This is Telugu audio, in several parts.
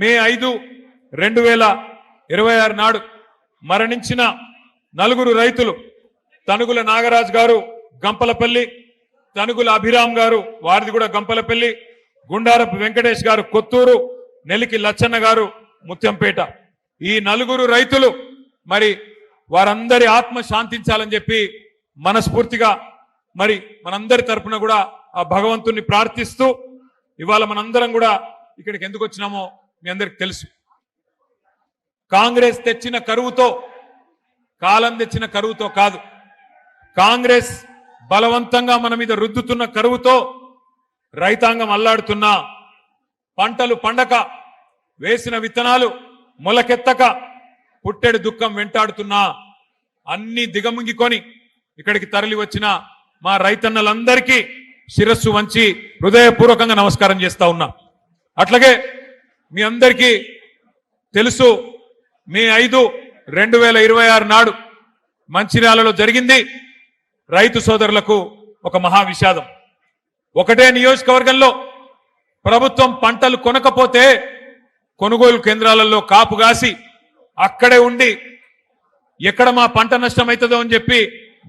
మే 5, 2026 నాడు మరణించిన నలుగురు రైతులు తనుగుల నాగరాజు గారు గంపలపల్లి, తనుగుల అభిరామ్ గారు వారిది కూడా గంపలపల్లి, గుండారపు వెంకటేష్ గారు కొత్తూరు, నెలికి లచ్చన్న గారు ముత్యంపేట. ఈ నలుగురు రైతులు మరి వారందరి ఆత్మ శాంతించాలని చెప్పి మనస్ఫూర్తిగా మరి మనందరి తరపున కూడా ఆ భగవంతుణ్ణి ప్రార్థిస్తూ ఇవాళ మనందరం కూడా ఇక్కడికి ఎందుకు వచ్చినామో మీ అందరికి తెలుసు. కాంగ్రెస్ తెచ్చిన కరువుతో, కాలం తెచ్చిన కరువుతో కాదు, కాంగ్రెస్ బలవంతంగా మన మీద రుద్దుతున్న కరువుతో రైతాంగం అల్లాడుతున్నా, పంటలు పండక, వేసిన విత్తనాలు మొలకెత్తక, పుట్టెడు దుఃఖం వెంటాడుతున్నా అన్ని దిగముంగికొని ఇక్కడికి తరలి వచ్చిన మా రైతన్నలందరికీ శిరస్సు వంచి హృదయపూర్వకంగా నమస్కారం చేస్తా ఉన్నా. అట్లాగే మీ అందరికీ తెలుసు, మే 5, 2026 నాడు మంచిర్యాలలో జరిగింది రైతు సోదరులకు ఒక మహా విషాదం. ఒకటే నియోజకవర్గంలో ప్రభుత్వం పంటలు కొనకపోతే కొనుగోలు కేంద్రాలలో కాపు కాసి అక్కడే ఉండి ఎక్కడ మా పంట నష్టమవుతుందో అని చెప్పి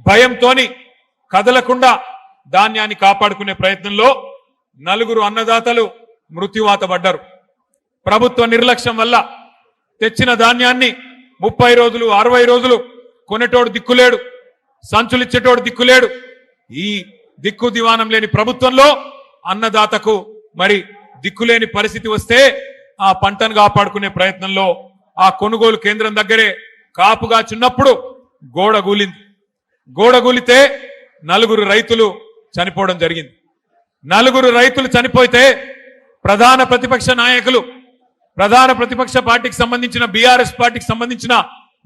భయంతోని కదలకుండా ధాన్యాన్ని కాపాడుకునే ప్రయత్నంలో నలుగురు అన్నదాతలు మృత్యువాత పడ్డారు. ప్రభుత్వ నిర్లక్ష్యం వల్ల తెచ్చిన ధాన్యాన్ని 30 రోజులు 60 రోజులు కొనేటోడు దిక్కులేడు, సంచులిచ్చేటోడు దిక్కులేడు. ఈ దిక్కు దివానం లేని ప్రభుత్వంలో అన్నదాతకు మరి దిక్కులేని పరిస్థితి వస్తే ఆ పంటను కాపాడుకునే ప్రయత్నంలో ఆ కొనుగోలు కేంద్రం దగ్గరే కాపుగా చిన్నప్పుడు గోడ కూలింది. గోడ కూలితే నలుగురు రైతులు చనిపోవడం జరిగింది. నలుగురు రైతులు చనిపోతే ప్రధాన ప్రతిపక్ష నాయకులు, ప్రధాన ప్రతిపక్ష పార్టీకి సంబంధించిన బీఆర్ఎస్ పార్టీకి సంబంధించిన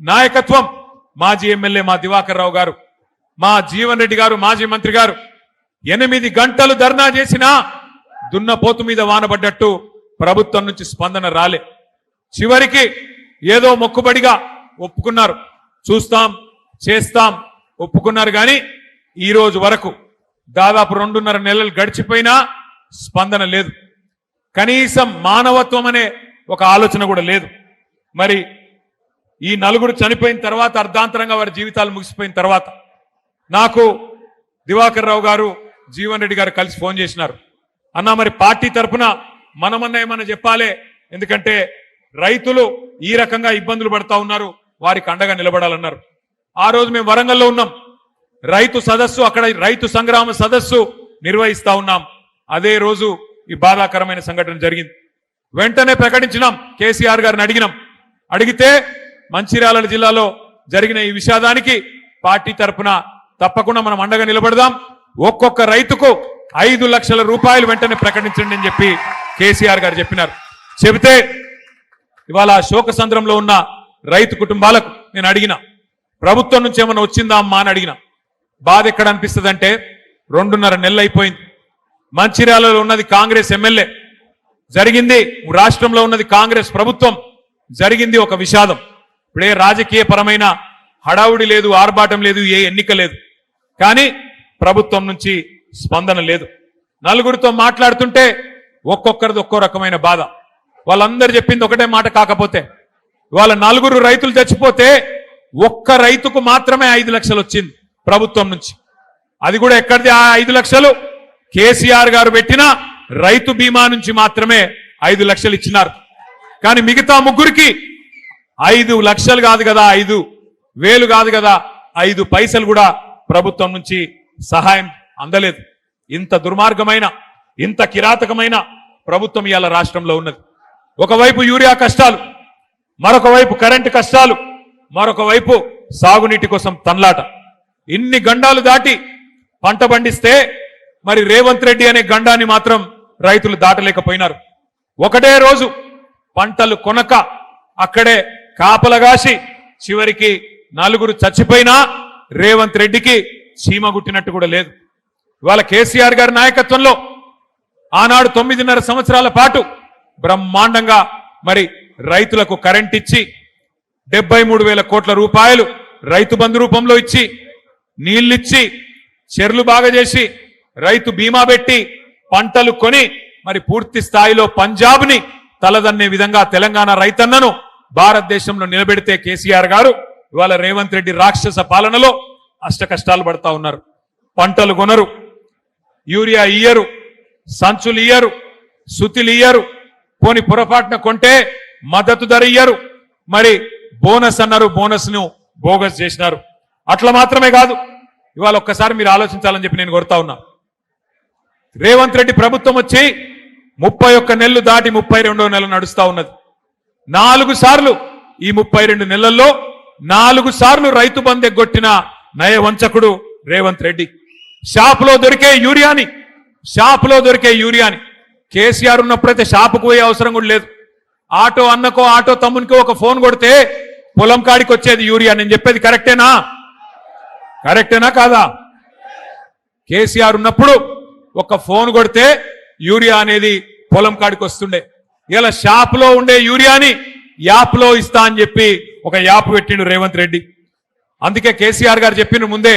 నాయకత్వం, మాజీ ఎమ్మెల్యే మా దివాకర్ రావు గారు, మా జీవన్ రెడ్డి గారు, మాజీ మంత్రి గారు 8 గంటలు ధర్నా చేసినా దున్నపోతు మీద వానబడ్డట్టు ప్రభుత్వం నుంచి స్పందన రాలే. చివరికి ఏదో మొక్కుబడిగా ఒప్పుకున్నారు, చూస్తాం చేస్తాం ఒప్పుకున్నారు. కానీ ఈ రోజు వరకు దాదాపు 2.5 నెలలు గడిచిపోయినా స్పందన లేదు. కనీసం మానవత్వం అనే ఒక ఆలోచన కూడా లేదు. మరి ఈ నలుగురు చనిపోయిన తర్వాత, అర్ధాంతరంగా వారి జీవితాలు ముగిసిపోయిన తర్వాత నాకు దివాకర్ రావు గారు, జీవన్ రెడ్డి గారు కలిసి ఫోన్ చేసినారు. అన్నా మరి పార్టీ తరఫున మనమన్నా ఏమన్నా చెప్పాలే, ఎందుకంటే రైతులు ఈ రకంగా ఇబ్బందులు పడతా ఉన్నారు, వారికి అండగా నిలబడాలన్నారు. ఆ రోజు మేము వరంగల్లో ఉన్నాం, రైతు సదస్సు, అక్కడ రైతు సంగ్రామ సదస్సు నిర్వహిస్తా ఉన్నాం. అదే రోజు ఈ బాధాకరమైన సంఘటన జరిగింది. వెంటనే ప్రకటించినాం, కేసీఆర్ గారిని అడిగితే మంచిర్యాల జిల్లాలో జరిగిన ఈ విషాదానికి పార్టీ తరఫున తప్పకుండా మనం అండగా నిలబడదాం, ఒక్కొక్క రైతుకు 5 లక్షల రూపాయలు వెంటనే ప్రకటించండి అని చెప్పి కేసీఆర్ గారు చెప్పినారు. చెబితే ఇవాళ శోకసంద్రంలో ఉన్న రైతు కుటుంబాలకు నేను అడిగిన, ప్రభుత్వం నుంచి ఏమన్నా వచ్చిందా అమ్మా అని అడిగిన. బాధ ఎక్కడ అనిపిస్తుంది అంటే 2.5 నెలలు అయిపోయింది. మంచిర్యాలలో ఉన్నది కాంగ్రెస్ ఎమ్మెల్యే, జరిగింది రాష్ట్రంలో ఉన్నది కాంగ్రెస్ ప్రభుత్వం, జరిగింది ఒక విషాదం. ఇప్పుడే రాజకీయ పరమైన హడావుడి లేదు, ఆర్భాటం లేదు, ఏ ఎన్నిక లేదు, కానీ ప్రభుత్వం నుంచి స్పందన లేదు. నలుగురితో మాట్లాడుతుంటే ఒక్కొక్కరిది ఒక్కో రకమైన బాధ. వాళ్ళందరూ చెప్పింది ఒకటే మాట. కాకపోతే వాళ్ళ 4 రైతులు చచ్చిపోతే ఒక్క రైతుకు మాత్రమే 5 లక్షలు వచ్చింది ప్రభుత్వం నుంచి. అది కూడా ఎక్కడిది ఆ 5 లక్షలు? కేసీఆర్ గారు పెట్టిన రైతు బీమా నుంచి మాత్రమే 5 లక్షలు ఇచ్చినారు. కానీ మిగతా ముగ్గురికి 5 లక్షలు కాదు కదా, 5,000 కాదు కదా, 5 పైసలు కూడా ప్రభుత్వం నుంచి సహాయం అందలేదు. ఇంత దుర్మార్గమైన, ఇంత కిరాతకమైన ప్రభుత్వం ఇవాళ రాష్ట్రంలో ఉన్నది. ఒకవైపు యూరియా కష్టాలు, మరొక వైపు కరెంటు కష్టాలు, మరొక వైపు సాగునీటి కోసం తన్లాట. ఇన్ని గండాలు దాటి పంట పండిస్తే మరి రేవంత్ రెడ్డి అనే గండాన్ని మాత్రం రైతులు దాటలేకపోయినారు. ఒకటే రోజు పంటలు కొనక అక్కడే కాపలగాసి చివరికి 4 చచ్చిపోయినా రేవంత్ రెడ్డికి చీమ గుట్టినట్టు కూడా లేదు. ఇవాళ కేసీఆర్ గారి నాయకత్వంలో ఆనాడు 9.5 సంవత్సరాల పాటు బ్రహ్మాండంగా మరి రైతులకు కరెంట్ ఇచ్చి 73,000 కోట్ల రూపాయలు రైతు బంధు రూపంలో ఇచ్చి, నీళ్లిచ్చి, చెర్లు బాగా చేసి, రైతు బీమా పెట్టి, పంటలు కొని మరి పూర్తి స్థాయిలో పంజాబ్ని తలదన్నే విధంగా తెలంగాణ రైతన్నను భారతదేశంలో నిలబెడితే కేసీఆర్ గారు ఇవాళ రేవంత్ రెడ్డి రాక్షస పాలనలో అష్ట కష్టాలు పడతా ఉన్నారు. పంటలు కొనరు, యూరియా ఇయ్యరు, సంచులు ఇయ్యరు, సుతిలు ఇయ్యరు, పోని పొరపాటున కొంటే మద్దతు ధర ఇయ్యరు, మరి బోనస్ అన్నారు, బోనస్ ను బోగస్ చేసినారు. అట్లా మాత్రమే కాదు, ఇవాళ ఒక్కసారి మీరు ఆలోచించాలని చెప్పి నేను కోరుతా ఉన్నా. రేవంత్ రెడ్డి ప్రభుత్వం వచ్చి 31 నెలలు దాటి 32వ నెల నడుస్తా ఉన్నది. 4 సార్లు ఈ 32 నెలల్లో 4 సార్లు రైతు బంధు ఎగ్గొట్టిన నయవంచకుడు రేవంత్ రెడ్డి. షాపులో దొరికే యూరియాని కేసీఆర్ ఉన్నప్పుడైతే షాపుకు పోయే అవసరం కూడా లేదు. ఆటో అన్నకో ఆటో తమ్మునికో ఒక ఫోన్ కొడితే పొలం కాడికి వచ్చేది యూరియా. నేను చెప్పేది కరెక్టేనా కాదా? కేసీఆర్ ఉన్నప్పుడు ఒక ఫోన్ కొడితే యూరియా అనేది పొలం కాడికి వస్తుండే. ఇలా షాపులో ఉండే యూరియాని యాప్లో ఇస్తా అని చెప్పి ఒక యాప్ పెట్టిండు రేవంత్ రెడ్డి. అందుకే కేసీఆర్ గారు చెప్పిన ముందే,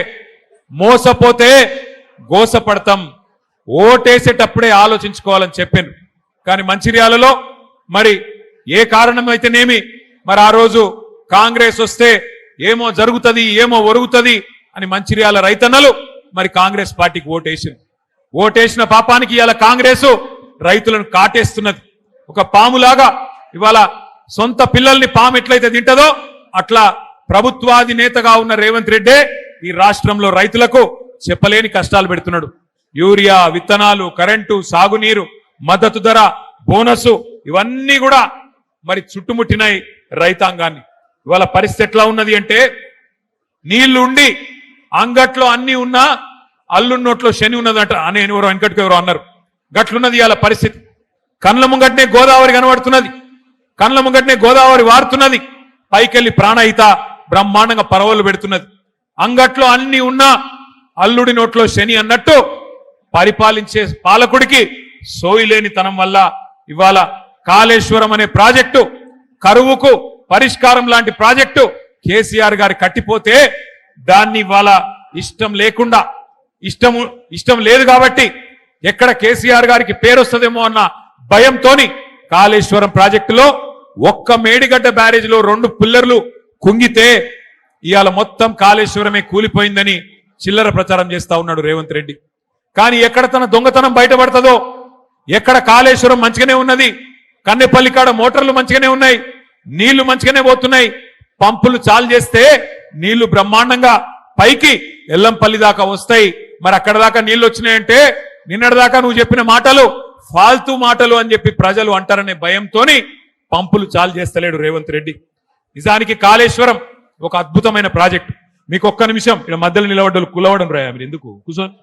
మోసపోతే గోసపడతాం, ఓటేసేటప్పుడే ఆలోచించుకోవాలని చెప్పాను. కానీ మంచిర్యాలలో మరి ఏ కారణమైతేనేమి మరి ఆ రోజు కాంగ్రెస్ వస్తే ఏమో జరుగుతుంది, ఏమో ఒరుగుతుంది అని మంచిర్యాల రైతన్నలు మరి కాంగ్రెస్ పార్టీకి ఓటేసిన పాపానికి ఇవాళ కాంగ్రెస్ రైతులను కాటేస్తున్నది. ఒక పాములాగా ఇవాళ సొంత పిల్లల్ని పాము ఎట్లయితే తింటదో అట్లా ప్రభుత్వాధినేతగా ఉన్న రేవంత్ రెడ్డి ఈ రాష్ట్రంలో రైతులకు చెప్పలేని కష్టాలు పెడుతున్నాడు. యూరియా, విత్తనాలు, కరెంటు, సాగునీరు, మద్దతు ధర, బోనసు ఇవన్నీ కూడా మరి చుట్టుముట్టినాయి రైతాంగాన్ని. ఇవాళ పరిస్థితి ఎట్లా ఉన్నది అంటే, నీళ్లు ఉండి అంగట్లో అన్ని ఉన్నా అల్లున్నోట్లో శని ఉన్నదట అని ఎవరో వెనకటికి ఎవరో అన్నారు. గట్లున్నది ఇవాళ పరిస్థితి. కండ్ల ముంగట్నే గోదావరి కనబడుతున్నది, కండ్ల ముంగట్నే గోదావరి వారుతున్నది, పైకెళ్లి ప్రాణహిత బ్రహ్మాండంగా పరవలు పెడుతున్నది. అంగట్లో అన్ని ఉన్నా అల్లుడి నోట్లో శని అన్నట్టు పరిపాలించే పాలకుడికి సోయిలేనితనం వల్ల ఇవాళ కాళేశ్వరం అనే ప్రాజెక్టు, కరువుకు పరిష్కారం లాంటి ప్రాజెక్టు కేసీఆర్ గారు కట్టిపోతే దాన్ని ఇవాళ ఇష్టం లేదు కాబట్టి ఎక్కడ కేసీఆర్ గారికి పేరు వస్తుందేమో అన్న భయంతోని కాళేశ్వరం ప్రాజెక్టులో ఒక్క మేడిగడ్డ బ్యారేజ్లో 2 పిల్లర్లు కుంగితే ఇవాళ మొత్తం కాళేశ్వరమే కూలిపోయిందని చిల్లర ప్రచారం చేస్తా ఉన్నాడు రేవంత్ రెడ్డి. కానీ ఎక్కడ తన దొంగతనం బయటపడుతుందో, ఎక్కడ కాళేశ్వరం మంచిగానే ఉన్నది, కన్నెపల్లి కాడ మోటార్లు మంచిగానే ఉన్నాయి, నీళ్లు మంచిగానే పోతున్నాయి, పంపులు చాలు చేస్తే నీళ్లు బ్రహ్మాండంగా పైకి ఎల్లంపల్లి దాకా వస్తాయి. మరి అక్కడ దాకా నీళ్లు వచ్చినాయంటే నిన్నటిదాకా నువ్వు చెప్పిన మాటలు ఫాల్తూ మాటలు అని చెప్పి ప్రజలు అంటారనే భయంతోని పంపులు చాలు చేస్తలేడు రేవంత్ రెడ్డి. నిజానికి కాళేశ్వరం ఒక అద్భుతమైన ప్రాజెక్టు. మీకు ఒక్క నిమిషం ఇక్కడ మధ్యలో నిలబడ్డలు కులవడం రాయా, మీరు ఎందుకు కూర్చోని,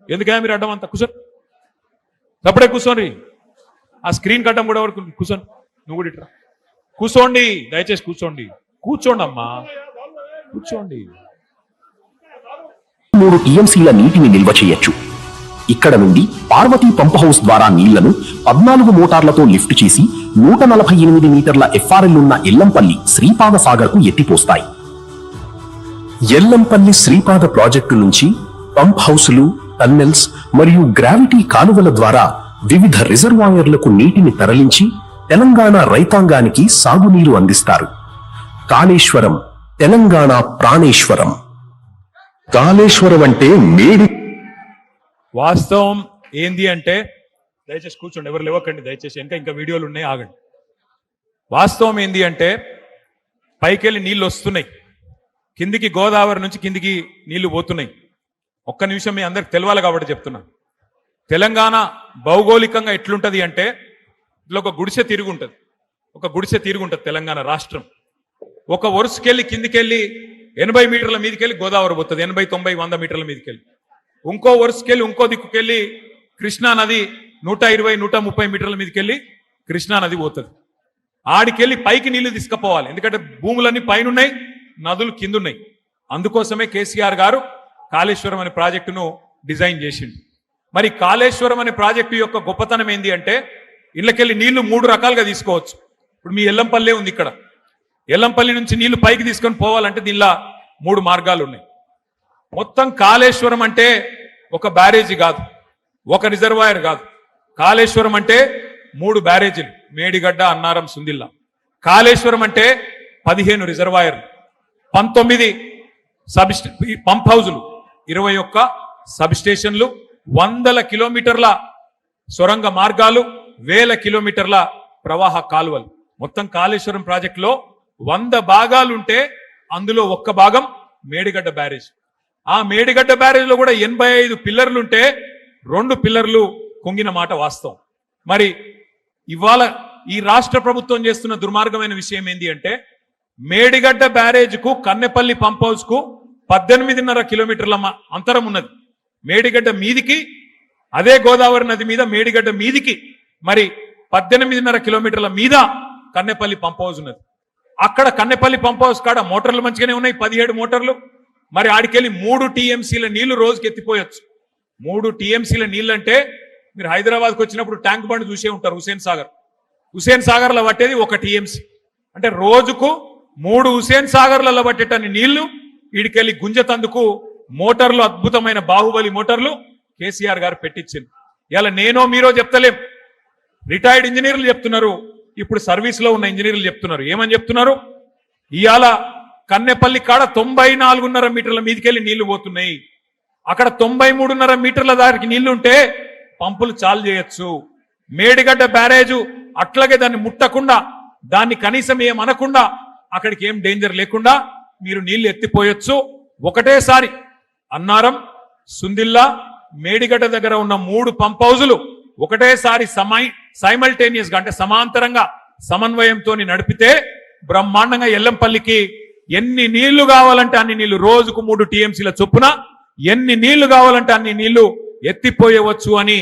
ఎందుకయా మీరు అడ్డం అంతా కూర్చొని, తప్పుడే కూర్చోండి. ఆ స్క్రీన్ కట్టం కూడా వరకు కూర్చోండి, నువ్వు కూడా ఇట్లా కూర్చోండి, దయచేసి కూర్చోండి అమ్మా, కూర్చోండి. 3 టీఎంసీల నీటిని నిల్వ చేయొచ్చు. ఇక్కడ నుండి పార్వతీ పంప్ హౌస్ ద్వారా నీళ్లను 14 మోటార్లతో లిఫ్ట్ చేసి 148 మీటర్ల ఎఫ్ఆర్ఎల్ ఉన్న ఎల్లంపల్లి శ్రీపాద సాగర్ కు ఎత్తిపోస్తాయి. ఎల్లంపల్లి శ్రీపాద ప్రాజెక్టు నుంచి పంప్ హౌసులు, టన్నెల్స్ మరియు గ్రావిటీ కాలువల ద్వారా వివిధ రిజర్వాయర్లకు నీటిని తరలించి తెలంగాణ రైతాంగానికి సాగునీరు అందిస్తారు. కాళేశ్వరం తెలంగాణ ప్రాణేశ్వరం. కాళేశ్వరం అంటే మేడి. వాస్తవం ఏంది అంటే, దయచేసి కూర్చోండి, ఎవరు లేవకండి దయచేసి, ఇంకా వీడియోలు ఉన్నాయి, ఆగండి. వాస్తవం ఏంది అంటే, పైకెళ్ళి నీళ్లు వస్తున్నాయి, కిందికి గోదావరి నుంచి కిందికి నీళ్లు పోతున్నాయి. ఒక్క నిమిషం మీ అందరికి తెలవాలి కాబట్టి చెప్తున్నా. తెలంగాణ భౌగోళికంగా ఎట్లుంటది అంటే, ఇట్లా ఒక గుడిసె తిరుగుంటది తెలంగాణ రాష్ట్రం. ఒక వరుసకెళ్ళి కిందికెళ్ళి 80 మీటర్ల మీదకెళ్ళి గోదావరి పోతుంది, 80, 90, 100 మీటర్ల మీదకెళ్ళి. ఇంకో వరుసకెళ్ళి ఇంకో దిక్కుకెళ్ళి కృష్ణా నది 120, 130 మీటర్ల మీదకెళ్ళి కృష్ణా నది పోతుంది. ఆడికెళ్ళి పైకి నీళ్లు తీసుకుపోవాలి, ఎందుకంటే భూములన్నీ పైనున్నాయి, నదులు కిందున్నాయి. అందుకోసమే కేసీఆర్ గారు కాళేశ్వరం అనే ప్రాజెక్టును డిజైన్ చేసిండు. మరి కాళేశ్వరం అనే ప్రాజెక్టు యొక్క గొప్పతనం ఏంది అంటే, ఇళ్ళకెళ్ళి నీళ్లు 3 రకాలుగా తీసుకోవచ్చు. ఇప్పుడు మీ ఎల్లంపల్లె ఉంది, ఇక్కడ ఎల్లంపల్లి నుంచి నీళ్లు పైకి తీసుకొని పోవాలంటే దీనిలో 3 మార్గాలు ఉన్నాయి. మొత్తం కాళేశ్వరం అంటే ఒక బ్యారేజీ కాదు, ఒక రిజర్వాయర్ కాదు. కాళేశ్వరం అంటే 3 బ్యారేజీలు. మేడిగడ్డ, అన్నారం, సుందిల్లా. కాళేశ్వరం అంటే 15 రిజర్వాయర్లు, 19 పంప్ హౌజులు, 21 సబ్ స్టేషన్లు, 100 కిలోమీటర్ల సొరంగ మార్గాలు, 1000 కిలోమీటర్ల ప్రవాహ కాలువలు. మొత్తం కాళేశ్వరం ప్రాజెక్టులో 100 భాగాలుంటే అందులో 1 భాగం మేడిగడ్డ బ్యారేజ్. ఆ మేడిగడ్డ బ్యారేజ్ లో కూడా 85 పిల్లర్లుంటే 2 పిల్లర్లు కుంగిన మాట వాస్తవం. మరి ఇవాళ ఈ రాష్ట్ర ప్రభుత్వం చేస్తున్న దుర్మార్గమైన విషయం ఏంటి అంటే, మేడిగడ్డ బ్యారేజ్ కు కన్నెపల్లి పంప్ హౌస్ కు 18.5 కిలోమీటర్ల అంతరం ఉన్నది. మేడిగడ్డ మీదికి, అదే గోదావరి నది మీద మేడిగడ్డ మీదికి మరి 18.5 కిలోమీటర్ల మీద కన్నెపల్లి పంప్ హౌస్ ఉన్నది. అక్కడ కన్నెపల్లి పంప్ హౌస్ కాడ మోటార్లు మంచిగానే ఉన్నాయి, 17 మోటార్లు. మరి ఆడికెళ్ళి 3 టీఎంసీల నీళ్లు రోజుకి ఎత్తిపోయొచ్చు. 3 టీఎంసీల నీళ్ళు అంటే మీరు హైదరాబాద్కి వచ్చినప్పుడు ట్యాంక్ బండ్ చూసే ఉంటారు, హుసేన్ సాగర్లో పట్టేది 1 టీఎంసీ. అంటే రోజుకు 3 హుసేన్ సాగర్లలో పట్టేటన్ని నీళ్లు వీడికెళ్ళి గుంజతందుకు మోటార్లు, అద్భుతమైన బాహుబలి మోటార్లు కేసీఆర్ గారు పెట్టించింది. ఇలా నేనో మీరో చెప్తలేం, రిటైర్డ్ ఇంజనీర్లు చెప్తున్నారు, ఇప్పుడు సర్వీస్ లో ఉన్న ఇంజనీర్లు చెప్తున్నారు. ఏమని చెప్తున్నారు? ఇవాళ కన్నెపల్లి కాడ 94.5 మీటర్ల మీదకెళ్ళి నీళ్లు పోతున్నాయి. అక్కడ 93.5 మీటర్ల దానికి నీళ్లు ఉంటే పంపులు చాలు చేయొచ్చు. మేడిగడ్డ బ్యారేజు అట్లాగే దాన్ని ముట్టకుండా, దాన్ని కనీసం ఏమనకుండా, అక్కడికి ఏం డేంజర్ లేకుండా మీరు నీళ్లు ఎత్తిపోయొచ్చు. ఒకటేసారి అన్నారం, సుందిల్లా, మేడిగడ్డ దగ్గర ఉన్న 3 పంప్ హౌజులు ఒకటేసారి సైమల్టేనియస్ గా అంటే సమాంతరంగా సమన్వయంతో నడిపితే బ్రహ్మాండంగా ఎల్లంపల్లికి ఎన్ని నీళ్లు కావాలంటే అన్ని నీళ్లు, రోజుకు 3 టీఎంసీల చొప్పున ఎన్ని నీళ్లు కావాలంటే అన్ని నీళ్లు ఎత్తిపోయవచ్చు అని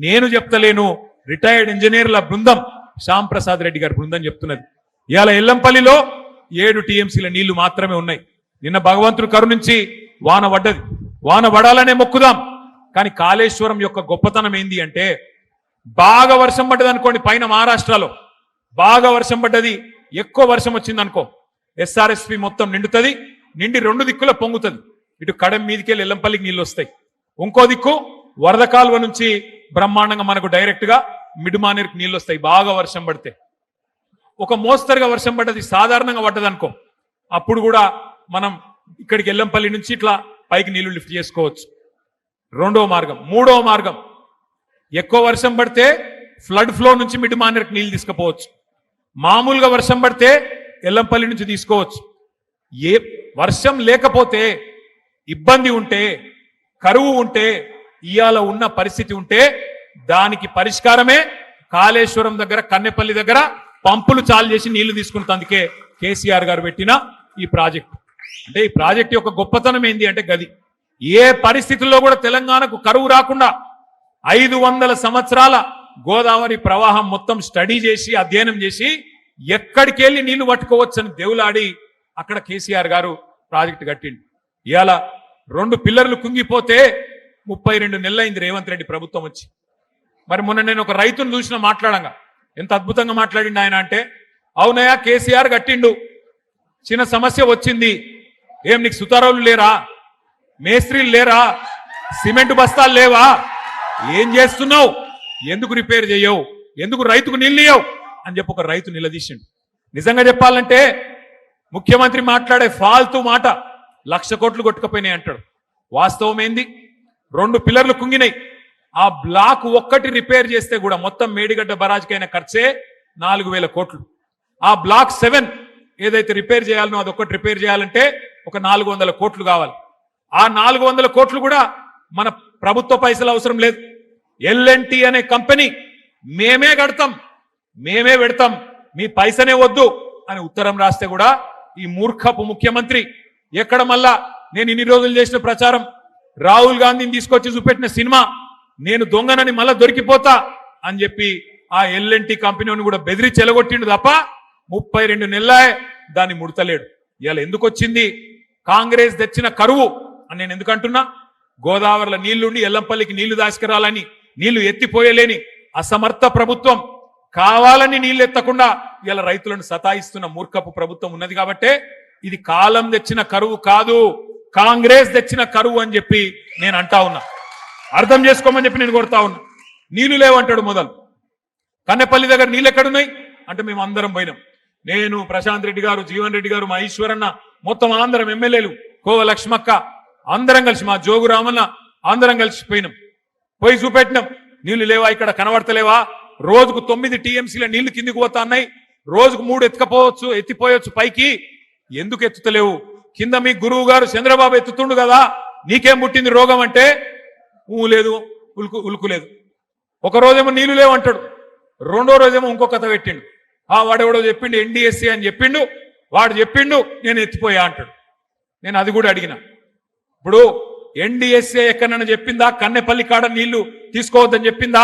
నేను చెప్తలేను, రిటైర్డ్ ఇంజనీర్ల బృందం, శ్యామ్ ప్రసాద్ రెడ్డి గారి బృందం చెప్తున్నది. ఇవాళ ఎల్లంపల్లిలో 7 టీఎంసీల నీళ్లు మాత్రమే ఉన్నాయి. నిన్న భగవంతుడు కరుణించి వాన పడ్డది, వాన పడాలనే మొక్కుదాం. కానీ కాళేశ్వరం యొక్క గొప్పతనం ఏంది అంటే, బాగా వర్షం పడ్డది అనుకోండి, పైన మహారాష్ట్రలో బాగా వర్షం పడ్డది, ఎక్కువ వర్షం వచ్చింది అనుకో, ఎస్ఆర్ఎస్పి మొత్తం నిండుతుంది, నిండి 2 దిక్కుల పొంగుతుంది. ఇటు కడెం మీదకెళ్ళి ఎల్లంపల్లికి నీళ్ళు వస్తాయి, ఇంకో దిక్కు వరద కాలువ నుంచి బ్రహ్మాండంగా మనకు డైరెక్ట్ గా మిడ్మానేరుకు నీళ్ళు వస్తాయి. బాగా వర్షం పడితే ఒక మోస్తరుగా వర్షం పడ్డది, సాధారణంగా పడ్డది అనుకో, అప్పుడు కూడా మనం ఇక్కడికి ఎల్లంపల్లి నుంచి ఇట్లా పైకి నీళ్లు లిఫ్ట్ చేసుకోవచ్చు. 2వ మార్గం. 3వ మార్గం, ఎక్కువ వర్షం పడితే ఫ్లడ్ ఫ్లో నుంచి మిడ్మానేరుకు నీళ్లు తీసుకుపోవచ్చు. మామూలుగా వర్షం పడితే ఎల్లంపల్లి నుంచి తీసుకోవచ్చు. ఏ వర్షం లేకపోతే, ఇబ్బంది ఉంటే, కరువు ఉంటే, ఇయాల ఉన్న పరిస్థితి ఉంటే దానికి పరిష్కారమే కాళేశ్వరం దగ్గర, కన్నెపల్లి దగ్గర పంపులు చాలు చేసి నీళ్లు తీసుకున్నందుకే కేసీఆర్ గారు పెట్టిన ఈ ప్రాజెక్టు. అంటే ఈ ప్రాజెక్టు యొక్క గొప్పతనం ఏంది అంటే గది. ఏ పరిస్థితుల్లో కూడా తెలంగాణకు కరువు రాకుండా 500 సంవత్సరాల గోదావరి ప్రవాహం మొత్తం స్టడీ చేసి, అధ్యయనం చేసి, ఎక్కడికి వెళ్ళి నీళ్లు పట్టుకోవచ్చని దేవులాడి అక్కడ కేసీఆర్ గారు ప్రాజెక్టు కట్టిండు. ఇవాళ 2 పిల్లర్లు కుంగిపోతే 32 నెలలైంది రేవంత్ రెడ్డి ప్రభుత్వం వచ్చి. మరి మొన్న నేను ఒక రైతును చూసిన మాట్లాడంగా ఎంత అద్భుతంగా మాట్లాడిండు ఆయన అంటే, అవునయ్యా కేసీఆర్ కట్టిండు, చిన్న సమస్య వచ్చింది, ఏం నీకు సుతారావులు లేరా, మేస్త్రీలు లేరా, సిమెంట్ బస్తాలు లేవా, ఏం చేస్తున్నావు, ఎందుకు రిపేర్ చేయవు, ఎందుకు రైతుకు నీళ్ళు ఇయ్యవు అని చెప్పి ఒక రైతు నిలదీసిండు. నిజంగా చెప్పాలంటే ముఖ్యమంత్రి మాట్లాడే ఫాల్తూ మాట 1,00,000 కోట్లు కొట్టుకుపోయినాయి అంటాడు. వాస్తవం ఏంది? 2 పిల్లర్లు కుంగినాయి. ఆ బ్లాక్ ఒక్కటి రిపేర్ చేస్తే కూడా మొత్తం మేడిగడ్డ బరాజ్కైన ఖర్చే 4,000 కోట్లు. ఆ బ్లాక్ 7 ఏదైతే రిపేర్ చేయాలనో అదొక్కటి రిపేర్ చేయాలంటే ఒక 400 కోట్లు కావాలి. ఆ 400 కోట్లు కూడా మన ప్రభుత్వ పైసలు అవసరం లేదు. ఎల్ఎన్టీ అనే కంపెనీ మేమే కడతాం, మేమే పెడతాం, మీ పైసనే వద్దు అని ఉత్తరం రాస్తే కూడా ఈ మూర్ఖపు ముఖ్యమంత్రి ఎక్కడ మళ్ళా నేను ఇన్ని రోజులు చేసిన ప్రచారం, రాహుల్ గాంధీని తీసుకొచ్చి చూపెట్టిన సినిమా నేను దొంగనని మళ్ళా దొరికిపోతా అని చెప్పి ఆ ఎల్ఎన్టీ కంపెనీని కూడా బెదిరించి చెలగొట్టిండు తప్ప 32 నెలలే దాన్ని ముడతలేడు. ఇవాళ ఎందుకు వచ్చింది? కాంగ్రెస్ తెచ్చిన కరువు అని నేను ఎందుకంటున్నా, గోదావరిలో నీళ్లుండి ఎల్లంపల్లికి నీళ్లు దాసుకురాలని, నీళ్లు ఎత్తిపోయలేని అసమర్థ ప్రభుత్వం, కావాలని నీళ్లు ఎత్తకుండా ఇలా రైతులను సతాయిస్తున్న మూర్ఖపు ప్రభుత్వం ఉన్నది. కాబట్టే ఇది కాలం తెచ్చిన కరువు కాదు, కాంగ్రెస్ తెచ్చిన కరువు అని చెప్పి నేను అంటా ఉన్నా. అర్థం చేసుకోమని చెప్పి నేను కొడతా ఉన్నా. నీళ్లు లేవంటాడు మొదలు, కన్నెపల్లి దగ్గర నీళ్ళు ఎక్కడున్నాయి అంటే మేము అందరం పోయినాం. నేను, ప్రశాంత్ రెడ్డి గారు, జీవన్ రెడ్డి గారు, మా ఈశ్వరన్న, మొత్తం అందరం ఎమ్మెల్యేలు, కోవ లక్ష్మక్క అందరం కలిసి, మా జోగు రామన్న అందరం కలిసి పోయినాం. పోయి చూపెట్టినాం, నీళ్లు లేవా, ఇక్కడ కనబడతలేవా, రోజుకు 9 టీఎంసీల నీళ్లు కిందికి పోతా ఉన్నాయి, రోజుకు 3 ఎత్తిపోయొచ్చు పైకి, ఎందుకు ఎత్తుతలేవు, కింద మీ గురువు గారు చంద్రబాబు ఎత్తుతుండు కదా, నీకేం పుట్టింది రోగం అంటే లేదు, ఉలుకు లేదు. ఒక రోజేమో నీళ్లు లేవు అంటాడు, రెండో రోజేమో ఇంకో కథ పెట్టిండు, వాడెవడో చెప్పిండు ఎన్డీఎస్సీ అని చెప్పిండు, వాడు చెప్పిండు నేను ఎత్తిపోయా అంటాడు. నేను అది కూడా అడిగిన, ఇప్పుడు ఎన్డీఎస్సీ ఎక్కడన్నా చెప్పిందా కన్నెపల్లి కాడ నీళ్లు తీసుకోవద్దని చెప్పిందా?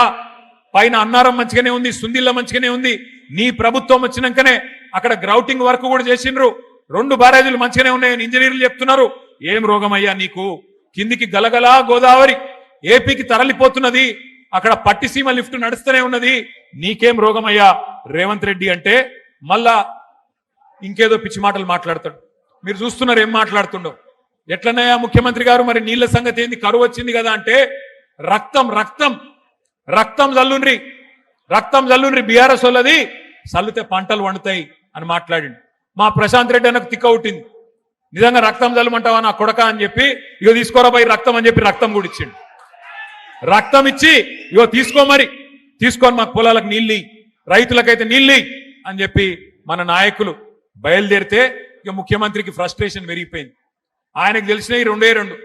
పైన అన్నారం మంచిగానే ఉంది, సుందిల్ల మంచిగానే ఉంది, నీ ప్రభుత్వం వచ్చినాకనే అక్కడ గ్రౌటింగ్ వర్క్ కూడా చేసిండ్రు, 2 బ్యారేజీలు మంచిగానే ఉన్నాయని ఇంజనీర్లు చెప్తున్నారు. ఏం రోగం అయ్యా నీకు, కిందికి గలగలా గోదావరి ఏపీకి తరలిపోతున్నది, అక్కడ పట్టిసీమ లిఫ్ట్ నడుస్తూనే ఉన్నది, నీకేం రోగం అయ్యా రేవంత్ రెడ్డి అంటే మళ్ళా ఇంకేదో పిచ్చి మాటలు మాట్లాడతాడు. మీరు చూస్తున్నారు ఏం మాట్లాడుతుండో. ఎట్లనయ్యా ముఖ్యమంత్రి గారు, మరి నీళ్ల సంగతి ఏంది, కరువు వచ్చింది కదా అంటే రక్తం రక్తం రక్తం జల్లుండ్రి బీఆర్ఎస్ వాళ్ళది, చల్లితే పంటలు వండుతాయి అని మాట్లాడిండు. మా ప్రశాంత్ రెడ్డి అన్నకు తిక్క ఉట్టింది, నిజంగా రక్తం జల్లమంటావా నా కొడక అని చెప్పి, ఇగో తీసుకోరా పోయి రక్తం అని చెప్పి రక్తం కూడా ఇచ్చిండు. రక్తం ఇచ్చి ఇగో తీసుకొని మాకు పొలాలకు నీళ్ళు, రైతులకైతే నీళ్ళు అని చెప్పి మన నాయకులు బయలుదేరితే ఇక ముఖ్యమంత్రికి ఫ్రస్ట్రేషన్ పెరిగిపోయింది. ఆయనకు తెలిసినవి 2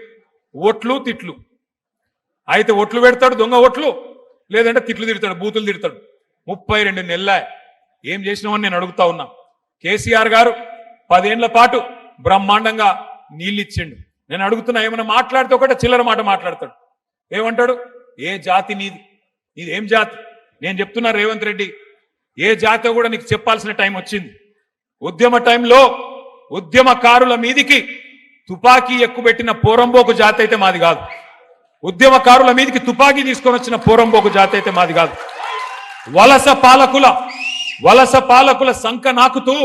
ఓట్లు తిట్లు. అయితే ఓట్లు పెడతాడు, దొంగ ఓట్లు, లేదంటే తిట్లు తిడతాడు, బూతులు తిడతాడు. 32 నెలల ఏం చేసినామని నేను అడుగుతా ఉన్నా. కేసీఆర్ గారు 10 ఏళ్ల పాటు బ్రహ్మాండంగా నీళ్ళు ఇచ్చిండు. నేను అడుగుతున్నా, ఏమైనా మాట్లాడితే ఒకటే చిల్లర మాట మాట్లాడతాడు. ఏమంటాడు, ఏ జాతి నీది ఏం జాతి? నేను చెప్తున్నా రేవంత్ రెడ్డి, ఏ జాతో కూడా నీకు చెప్పాల్సిన టైం వచ్చింది. ఉద్యమ టైంలో ఉద్యమకారుల మీదికి తుపాకీ ఎక్కుబెట్టిన పోరంబోకు జాతి అయితే మాది కాదు. ఉద్యమకారుల మీదికి తుపాకీ తీసుకొని వచ్చిన పోరంబోకు జాతి అయితే మాది కాదు. వలస పాలకుల సంక నాకుతూ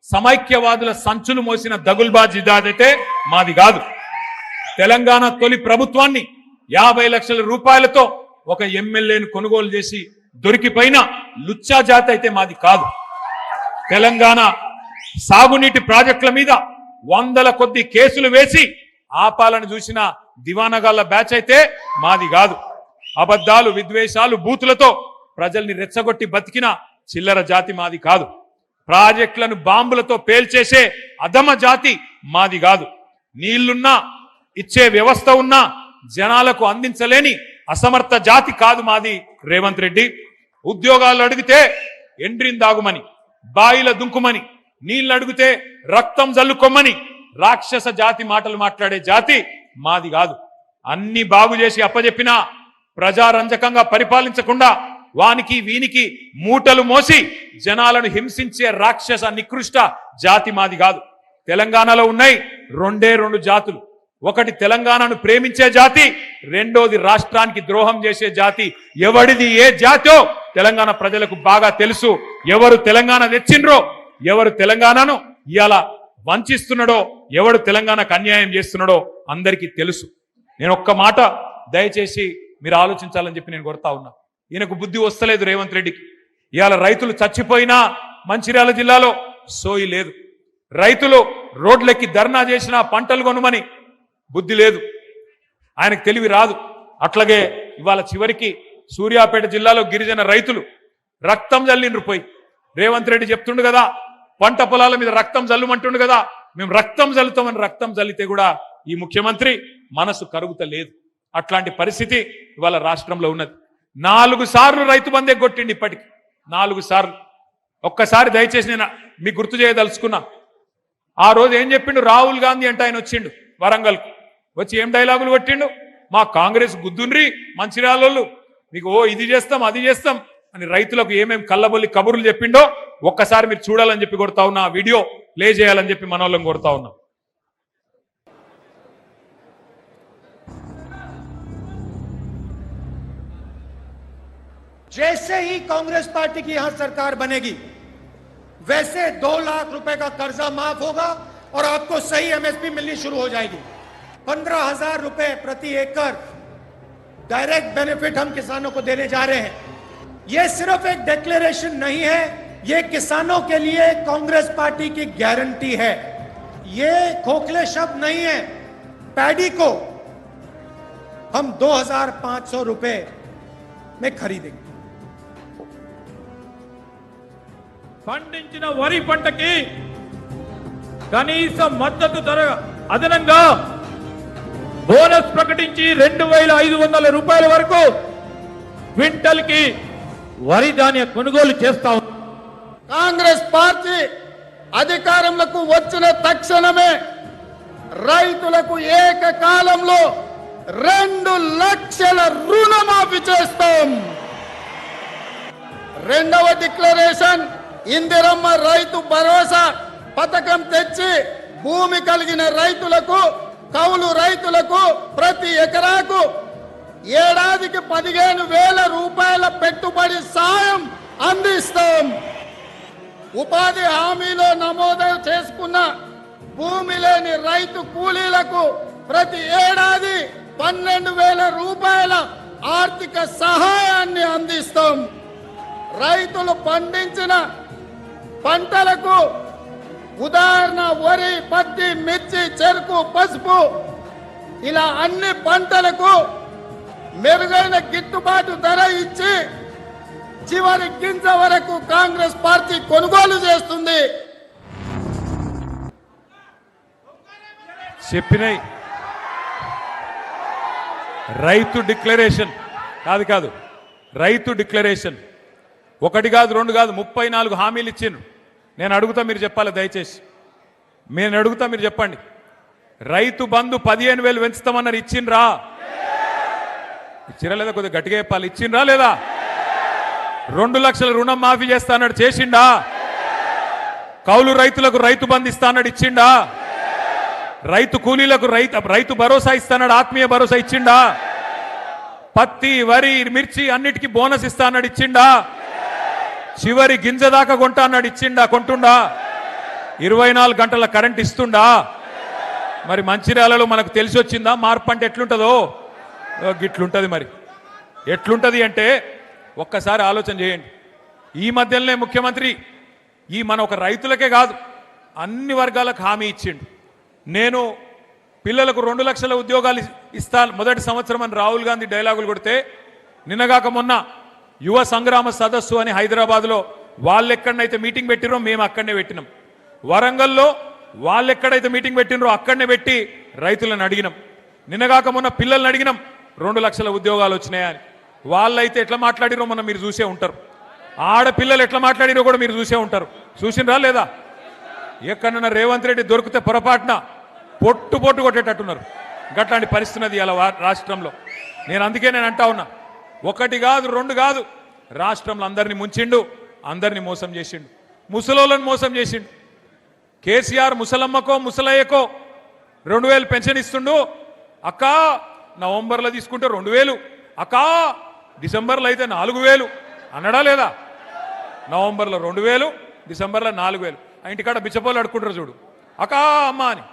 సమైక్యవాదుల సంచులు మోసిన దగుల్బాజీ జాతి మాది కాదు. తెలంగాణ తొలి ప్రభుత్వాన్ని 50 లక్షల రూపాయలతో ఒక ఎమ్మెల్యేను కొనుగోలు చేసి దొరికిపోయిన లుచ్చా జాతి అయితే మాది కాదు. తెలంగాణ సాగునీటి ప్రాజెక్టుల మీద 100ల కొద్ది కేసులు వేసి ఆపాలని చూసిన దివానగాళ్ల బ్యాచ్ అయితే మాది కాదు. అబద్ధాలు, విద్వేషాలు, బూతులతో ప్రజల్ని రెచ్చగొట్టి బతికిన చిల్లర జాతి మాది కాదు. ప్రాజెక్టులను బాంబులతో పేల్చేసే అధమ జాతి మాది కాదు. నీళ్లున్నా ఇచ్చే వ్యవస్థ ఉన్నా జనాలకు అందించలేని అసమర్థ జాతి కాదు మాది రేవంత్ రెడ్డి. ఉద్యోగాలు అడిగితే ఎండ్రిన్ దాగుమని, బాయిల దుంకుమని, నీళ్లు అడిగితే రక్తం జల్లుకొమ్మని రాక్షస జాతి మాటలు మాట్లాడే జాతి మాది కాదు. అన్ని బాగు చేసి అప్పజెప్పినా ప్రజారంజకంగా పరిపాలించకుండా వానికి వీనికి మూటలు మోసి జనాలను హింసించే రాక్షస నికృష్ట జాతి మాది కాదు. తెలంగాణలో ఉన్నాయి 2 జాతులు. ఒకటి తెలంగాణను ప్రేమించే జాతి, రెండోది రాష్ట్రానికి ద్రోహం చేసే జాతి. ఎవడిది ఏ జాతో తెలంగాణ ప్రజలకు బాగా తెలుసు. ఎవరు తెలంగాణ తెచ్చిండ్రో, ఎవరు తెలంగాణను ఇవాళ వంచిస్తున్నాడో, ఎవడు తెలంగాణకు అన్యాయం చేస్తున్నాడో అందరికీ తెలుసు. నేను ఒక్క మాట దయచేసి మీరు ఆలోచించాలని చెప్పి నేను కోరుతా ఉన్నా. ఈయనకు బుద్ధి వస్తలేదు రేవంత్ రెడ్డికి. ఇవాళ రైతులు చచ్చిపోయినా మంచిర్యాల జిల్లాలో సోయి లేదు. రైతులు రోడ్లెక్కి ధర్నా చేసినా పంటలు కొనుమని బుద్ధి లేదు. ఆయనకు తెలివి రాదు. అట్లాగే ఇవాళ చివరికి సూర్యాపేట జిల్లాలో గిరిజన రైతులు రక్తం జల్లిండ్రు పోయి. రేవంత్ రెడ్డి చెప్తుండు కదా, పంట పొలాల మీద రక్తం జల్లుమంటుండు కదా, మేము రక్తం జల్లుతామని. రక్తం జల్లితే కూడా ఈ ముఖ్యమంత్రి మనసు కరుగుతలేదు. అట్లాంటి పరిస్థితి ఇవాళ రాష్ట్రంలో ఉన్నది. 4 సార్లు రైతు బంధే కొట్టిండి, ఇప్పటికి 4 సార్లు. ఒక్కసారి దయచేసి నేను మీకు గుర్తు చేయదలుచుకున్నా. ఆ రోజు ఏం చెప్పిండు రాహుల్ గాంధీ అంటే, ఆయన వచ్చిండు వరంగల్కు, వచ్చి ఏం డైలాగులు కొట్టిండు, మా కాంగ్రెస్ గుద్దుండ్రి మంచిర్యాలలో, మీకు ఇది చేస్తాం అది చేస్తాం అని రైతులకు ఏమేమి కళ్ళబొల్లి కబుర్లు చెప్పిండో ఒక్కసారి మీరు చూడాలని చెప్పి కొడతా ఉన్నా. ఆ వీడియో ప్లే చేయాలని చెప్పి మన వాళ్ళని కొడతా ఉన్నా. जैसे ही कांग्रेस पार्टी की यहां सरकार बनेगी वैसे 2 लाख रुपए का कर्जा माफ होगा और आपको सही एमएसपी मिलनी शुरू हो जाएगी। 15,000 रुपए प्रति एकड़ डायरेक्ट बेनिफिट हम किसानों को देने जा रहे हैं। ये सिर्फ एक डिक्लेरेशन नहीं है, ये किसानों के लिए कांग्रेस पार्टी की गारंटी है। ये खोखले शब्द नहीं है। पैडी को हम 2,500 रुपए में खरीदेंगे। పండించిన వరి పంటకి కనీస మద్దతు ధర అదనంగా బోనస్ ప్రకటించి 2,500 రూపాయల వరకు క్వింటల్ కి వరి ధాన్య కొనుగోలు చేస్తాం. కాంగ్రెస్ పార్టీ అధికారంలోకి వచ్చిన తక్షణమే రైతులకు ఏకకాలంలో 2 లక్షల రుణమాఫీ చేస్తాం. రెండవ డిక్లరేషన్ ఇందిరమ్మ రైతు భరోసా పథకం తెచ్చి భూమి కలిగిన రైతులకు, కౌలు రైతులకు ప్రతి ఎకరాకు ఏడాదికి 15,000 రూపాయల పెట్టుబడి సాయం అందిస్తాం. ఉపాధి హామీలో నమోదు చేసుకున్న భూమి లేని రైతు కూలీలకు ప్రతి ఏడాది 12,000 రూపాయల ఆర్థిక సహాయాన్ని అందిస్తాం. రైతులు పండించిన పంటలకు ఉదాహరణ వరి, పత్తి, మిర్చి, చెరుకు, పసుపు ఇలా అన్ని పంటలకు మెరుగైన గిట్టుబాటు ధర ఇచ్చి చివరి గింజ వరకు కాంగ్రెస్ పార్టీ కొనుగోలు చేస్తుంది. చెప్పినాయి రైతు డిక్లరేషన్ కాదు రైతు డిక్లరేషన్ ఒకటి కాదు, 2 కాదు, 34 హామీలు ఇచ్చిండ్రు. నేను అడుగుతా, మీరు చెప్పాలి దయచేసి. నేను అడుగుతా, మీరు చెప్పండి. రైతు బంధు 15,000 పెంచుతామన్నారు, ఇచ్చిండ్రా? ఇచ్చిరా లేదా? కొద్దిగా గట్టిగా చెప్పాలి. ఇచ్చిండ్రా లేదా? 2 లక్షల రుణం మాఫీ చేస్తా అన్నాడు, చేసిండా? కౌలు రైతులకు రైతు బంధు ఇస్తా అన్నాడు, ఇచ్చిండా? రైతు కూలీలకు రైతు భరోసా ఇస్తాడు, ఆత్మీయ భరోసా ఇచ్చిండా? పత్తి, వరి, మిర్చి అన్నిటికీ బోనస్ ఇస్తా అన్నాడు, ఇచ్చిండా? చివరి గింజ దాకా కొంటా అన్నాడు, ఇచ్చిండా? కొంటుండా? 24 గంటల కరెంట్ ఇస్తుండా? మరి మంచిర్యాలలో మనకు తెలిసి వచ్చిందా మార్పు అంటే ఎట్లుంటుందో? గిట్లుంటది. మరి ఎట్లుంటది అంటే ఒక్కసారి ఆలోచన చేయండి. ఈ మధ్యలోనే ముఖ్యమంత్రి మన ఒక రైతులకే కాదు అన్ని వర్గాలకు హామీ ఇచ్చిండు. నేను పిల్లలకు 2 లక్షల ఉద్యోగాలు ఇస్తా మొదటి సంవత్సరం అని రాహుల్ గాంధీ డైలాగులు కొడితే, నిన్నగాక మొన్న యువ సంగ్రామ సదస్సు అని హైదరాబాద్లో వాళ్ళు ఎక్కడనైతే మీటింగ్ పెట్టిరో మేము అక్కడనే పెట్టినాం. వరంగల్లో వాళ్ళు ఎక్కడైతే మీటింగ్ పెట్టినరో అక్కడనే పెట్టి రైతులను అడిగినాం. నిన్నగాక మొన్న పిల్లల్ని అడిగినాం 2 లక్షల ఉద్యోగాలు వచ్చినాయని. వాళ్ళైతే ఎట్లా మాట్లాడిరో మొన్న మీరు చూసే ఉంటారు. ఆడపిల్లలు ఎట్లా మాట్లాడిరో కూడా మీరు చూసే ఉంటారు. చూసినరా లేదా? ఎక్కడన్నా రేవంత్ రెడ్డి దొరికితే పొరపాటున పొట్టు కొట్టేటట్టున్నారు. గట్లాంటి పరిస్థితి ఇలా రాష్ట్రంలో. అందుకే నేను అంటా ఉన్నా, 1 కాదు 2 కాదు, రాష్ట్రంలో అందరినీ ముంచిండు, అందరినీ మోసం చేసిండు, ముసలోళ్ళని మోసం చేసిండు. కేసీఆర్ ముసలమ్మకో ముసలయ్యకో 2,000 పెన్షన్ ఇస్తుండు. అక్క నవంబర్లో తీసుకుంటే 2,000, అక్క డిసెంబర్లో అయితే 4,000 అన్నడా లేదా? నవంబర్లో 2,000, డిసెంబర్లో 4,000. ఆ ఇంటికాడ బిచ్చపోళ్ళు అడుక్కుంటారు చూడు, అక్క అమ్మ అని.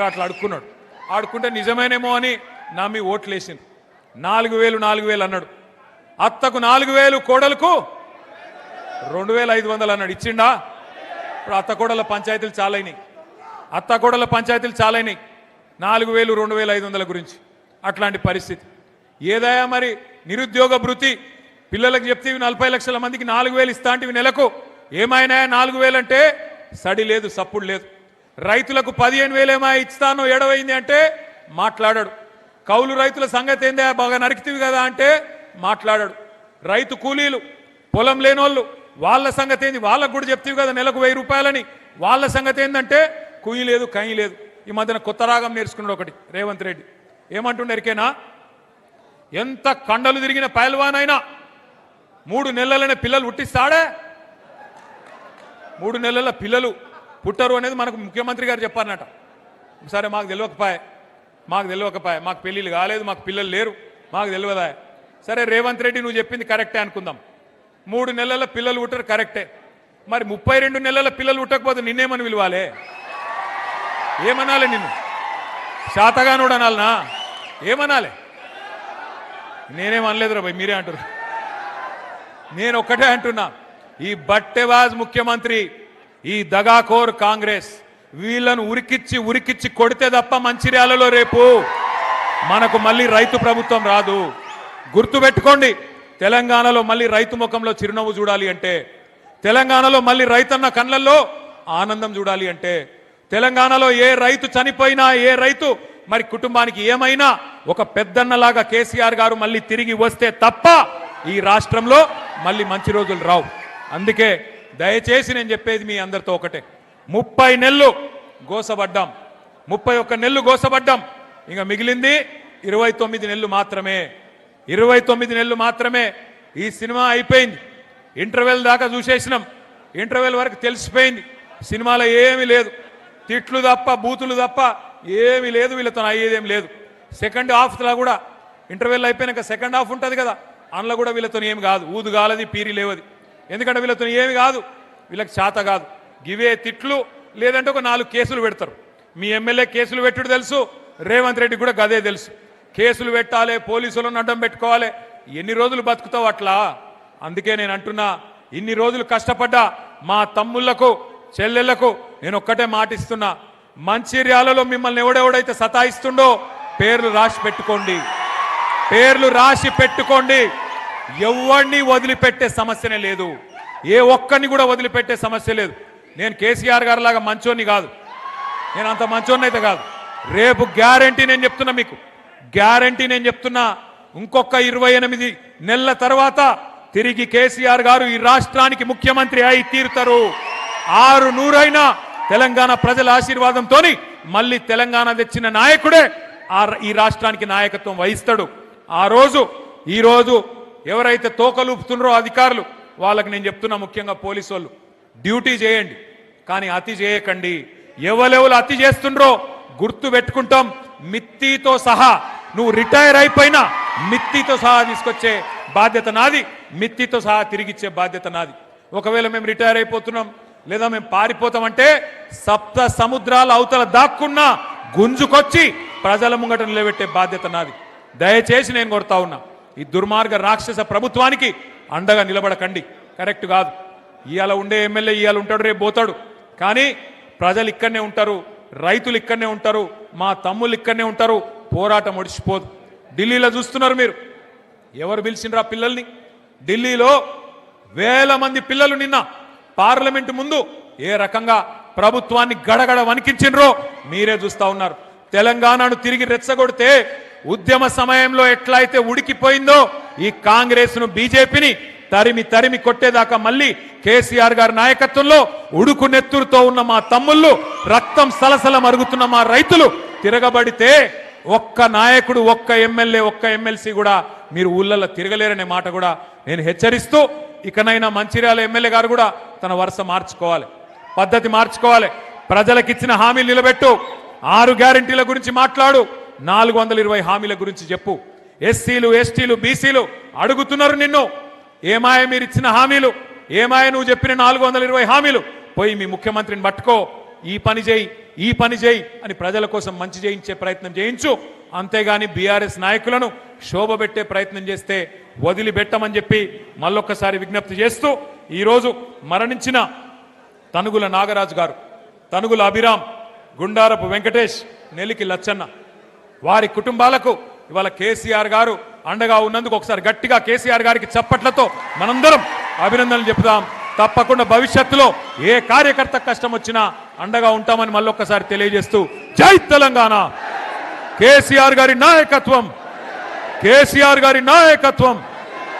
అట్లా అడుక్కున్నాడు. ఆడుకుంటే నిజమేనేమో అని నమ్మి ఓట్లు వేసింది. 4,000 అన్నాడు. అత్తకు 4,000, కోడలకు 2,500 అన్నాడు, ఇచ్చిండా? ఇప్పుడు అత్తకోడల పంచాయతీలు చాలైనాయి. 4,000, 2,500 గురించి అట్లాంటి పరిస్థితి. ఏదయా మరి నిరుద్యోగ భృతి పిల్లలకు చెప్తే 40 లక్షల మందికి 4,000 ఇస్తా అంటే నెలకు ఏమైనా 4,000 అంటే సడి లేదు, సప్పుడు లేదు. రైతులకు 15,000 ఏమా ఇస్తానో ఏడవైంది అంటే మాట్లాడాడు. కౌలు రైతుల సంగతి ఏందా, బాగా నరికితివి కదా అంటే మాట్లాడాడు. రైతు కూలీలు, పొలం లేనోళ్ళు వాళ్ళ సంగతి ఏంది, వాళ్ళకు కూడా చెప్తివి కదా నెలకు 1,000 రూపాయలని, వాళ్ళ సంగతి ఏంటంటే కుయ్యి లేదు, కయ్యి లేదు. ఈ మధ్యన కొత్త రాగం నేర్చుకున్నాడు ఒకటి రేవంత్ రెడ్డి. ఏమంటుండే ఎరికేనా? ఎంత కండలు తిరిగిన పైల్వానైనా 3 నెలలనే పిల్లలు పుట్టిస్తాడే. 3 నెలల పిల్లలు పుట్టరు అనేది మనకు ముఖ్యమంత్రి గారు చెప్పారన్నట. సరే మాకు తెలియకపోయే, మాకు పెళ్ళిళ్ళు కాలేదు, మాకు పిల్లలు లేరు, మాకు తెలియదా? సరే రేవంత్ రెడ్డి నువ్వు చెప్పింది కరెక్టే అనుకుందాం. 3 నెలల పిల్లలు పుట్టరు కరెక్టే. మరి 32 నెలల పిల్లలు పుట్టకపోతే నిన్నేమని పిలవాలే? ఏమనాలి? నిన్ను శాతగానుడు అనాలనా? ఏమనాలి? నేనేమనలేదురా భయ్, మీరే అంటారు. నేను ఒక్కటే అంటున్నా, ఈ బట్టెవాజ్ ముఖ్యమంత్రి, ఈ దగాకోర్ కాంగ్రెస్ వీళ్ళను ఉరికిచ్చి కొడితే తప్ప మంచిర్యాలలో రేపు మనకు మళ్ళీ రైతు ప్రభుత్వం రాదు. గుర్తుపెట్టుకోండి, తెలంగాణలో మళ్ళీ రైతు ముఖంలో చిరునవ్వు చూడాలి అంటే, తెలంగాణలో మళ్ళీ రైతన్న కళ్ళల్లో ఆనందం చూడాలి అంటే, తెలంగాణలో ఏ రైతు చనిపోయినా, ఏ రైతు మరి కుటుంబానికి ఏమైనా ఒక పెద్దన్నలాగా కేసీఆర్ గారు మళ్ళీ తిరిగి వస్తే తప్ప ఈ రాష్ట్రంలో మళ్ళీ మంచి రోజులు రావు. అందుకే దయచేసి నేను చెప్పేది మీ అందరితో ఒకటే, 30 నెలలు గోసబడ్డాం, 31 నెలలు గోసబడ్డాం, ఇంకా మిగిలింది 29 నెలలు మాత్రమే. 29 నెలలు మాత్రమే. ఈ సినిమా అయిపోయింది, ఇంటర్వెల్ దాకా చూసేసినాం, ఇంటర్వెల్ వరకు తెలిసిపోయింది సినిమాలో ఏమీ లేదు, తిట్లు తప్ప బూతులు తప్ప ఏమీ లేదు, వీళ్ళతో అయ్యేదేం లేదు. సెకండ్ హాఫ్లో కూడా ఇంటర్వెల్ అయిపోయినాక సెకండ్ హాఫ్ ఉంటుంది కదా, అందులో కూడా వీళ్ళతో ఏమి కాదు, ఊదు గాలది పీరి లేవది. ఎందుకంటే వీళ్ళతో ఏమి కాదు, వీళ్ళకి చేత కాదు, గివే తిట్లు, లేదంటే ఒక 4 కేసులు పెడతారు. మీ ఎమ్మెల్యే కేసులు పెట్టుడు తెలుసు, రేవంత్ రెడ్డి కూడా గదే తెలుసు. కేసులు పెట్టాలి, పోలీసులను అడ్డం పెట్టుకోవాలి, ఎన్ని రోజులు బతుకుతావు అట్లా? అందుకే నేను అంటున్నా, ఇన్ని రోజులు కష్టపడ్డా మా తమ్ముళ్లకు చెల్లెళ్లకు నేను ఒక్కటే మాటిస్తున్నా, మంచిర్యాలలో మిమ్మల్ని ఎవడెవడైతే సతాయిస్తుండో పేర్లు రాసి పెట్టుకోండి, పేర్లు రాసి పెట్టుకోండి. ఎవరిని వదిలిపెట్టే సమస్యనే లేదు, ఏ ఒక్కరిని కూడా వదిలిపెట్టే సమస్య లేదు. నేను కేసీఆర్ గారి లాగా మంచోని కాదు, నేను అంత మంచోని అయితే కాదు. రేపు గ్యారంటీ నేను చెప్తున్నా, మీకు గ్యారంటీ నేను చెప్తున్నా, ఇంకొక 28 నెలల తర్వాత తిరిగి కేసీఆర్ గారు ఈ రాష్ట్రానికి ముఖ్యమంత్రి అయి తీరుతారు. 600 తెలంగాణ ప్రజల ఆశీర్వాదంతో మళ్ళీ తెలంగాణ తెచ్చిన నాయకుడే ఈ రాష్ట్రానికి నాయకత్వం వహిస్తాడు. ఆ రోజు ఈ రోజు ఎవరైతే తోకలూపుతున్నారో అధికారులు వాళ్ళకి నేను చెప్తున్నా, ముఖ్యంగా పోలీసు వాళ్ళు, డ్యూటీ చేయండి కానీ అతి చేయకండి. ఎవరెవరు అతి చేస్తుండ్రో గుర్తు పెట్టుకుంటాం, మిత్తితో సహా. నువ్వు రిటైర్ అయిపోయినా మిత్తితో సహా తీసుకొచ్చే బాధ్యత నాది, మిత్తితో సహా తిరిగిచ్చే బాధ్యత నాది. ఒకవేళ మేము రిటైర్ అయిపోతున్నాం లేదా మేము పారిపోతామంటే 7 సముద్రాల అవతల దాక్కున్నా గుంజుకొచ్చి ప్రజల ముంగట నిలబెట్టే బాధ్యత నాది. దయచేసి నేను కోరుతా ఉన్నా, ఈ దుర్మార్గ రాక్షస ప్రభుత్వానికి అండగా నిలబడకండి, కరెక్ట్ కాదు. ఇవాళ ఉండే ఎమ్మెల్యే ఇవాళ ఉంటాడు, రేపు పోతాడు, కానీ ప్రజలు ఇక్కడనే ఉంటారు, రైతులు ఇక్కడనే ఉంటారు, మా తమ్ముళ్ళు ఇక్కడనే ఉంటారు. పోరాటం ఒడిచిపోదు. ఢిల్లీలో చూస్తున్నారు మీరు, ఎవరు పిలిచిండ్రు ఆ పిల్లల్ని? ఢిల్లీలో వేల మంది పిల్లలు నిన్న పార్లమెంటు ముందు ఏ రకంగా ప్రభుత్వాన్ని గడగడ వణికించిండ్రో మీరే చూస్తా ఉన్నారు. తెలంగాణను తిరిగి రెచ్చగొడితే ఉద్యమ సమయంలో ఎట్లయితే ఉడికిపోయిందో ఈ కాంగ్రెస్ ను బీజేపీని తరిమి కొట్టేదాకా మళ్ళీ కేసీఆర్ గారి నాయకత్వంలో ఉడుకు నెత్తురుతో ఉన్న మా తమ్ముళ్ళు, రక్తం సలసల మరుగుతున్న మా రైతులు తిరగబడితే ఒక్క నాయకుడు, ఒక్క ఎమ్మెల్యే, ఒక్క ఎమ్మెల్సీ కూడా మీరు ఊళ్ళల్లో తిరగలేరనే మాట కూడా నేను హెచ్చరిస్తూ, ఇకనైనా మంచిర్యాల ఎమ్మెల్యే గారు కూడా తన వరుస మార్చుకోవాలి, పద్ధతి మార్చుకోవాలి. ప్రజలకిచ్చిన హామీలు నిలబెట్టు, 6 గ్యారెంటీల గురించి మాట్లాడు, 420 హామీల గురించి చెప్పు. ఎస్సీలు, ఎస్టీలు, బీసీలు అడుగుతున్నారు నిన్ను, ఏమాయ మీరు ఇచ్చిన హామీలు, ఏమాయ నువ్వు చెప్పిన 420 హామీలు? పోయి మీ ముఖ్యమంత్రిని పట్టుకో, ఈ పని చేయి అని ప్రజల కోసం మంచి చేయించే ప్రయత్నం చేయించు. అంతేగాని బీఆర్ఎస్ నాయకులను శోభబెట్టే ప్రయత్నం చేస్తే వదిలిపెట్టమని చెప్పి మళ్ళొక్కసారి విజ్ఞప్తి చేస్తూ, ఈరోజు మరణించిన తనుగుల నాగరాజు గారు, తనుగుల అభిరామ్, గుండారపు వెంకటేష్, నెల్లికి లచ్చన్న వారి కుటుంబాలకు ఇవాళ కేసీఆర్ గారు అండగా ఉన్నందుకు ఒకసారి గట్టిగా కేసీఆర్ గారికి చప్పట్లతో మనందరం అభినందనలు చెప్తాం. తప్పకుండా భవిష్యత్తులో ఏ కార్యకర్త కష్టం వచ్చినా అండగా ఉంటామని మళ్ళొక్కసారి తెలియజేస్తూ, జై తెలంగాణ, కేసీఆర్ గారి నాయకత్వం, కేసీఆర్ గారి నాయకత్వం.